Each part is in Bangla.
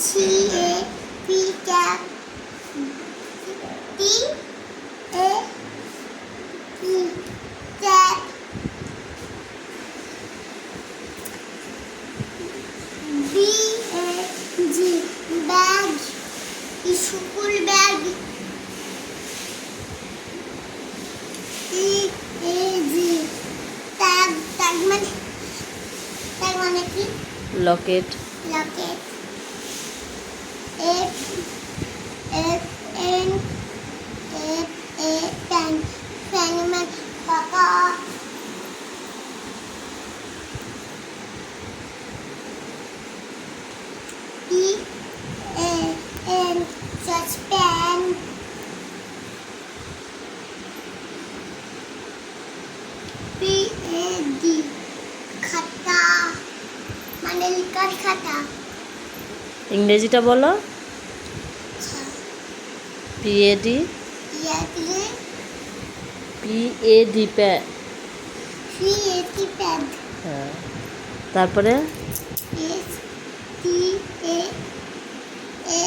C A P cap T A P cap B A G bag school bag E A G tag tag মানে কি locket locket F F N F A pen pen মানে খাতা E A N saucepan P A D খাতা মানে লিখার খাতা ইংরেজিটা বলো পিএডি পিএডি প্যাড হ্যাঁ তারপরে S T A A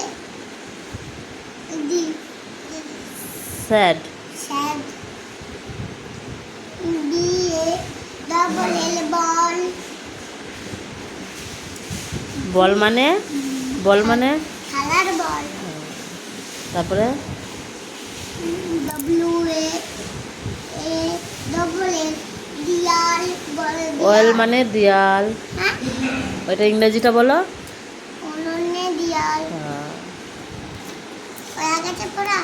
D sad sad B A double L ball ball মানে খেলার বল তারপরে W A A double L দিয়াল বল ওয়েল মানে দিয়াল হ্যাঁ ওইটা ইংরেজিটা বলো অনন্যে দিয়াল হ্যাঁ হয়ে গেছে পড়া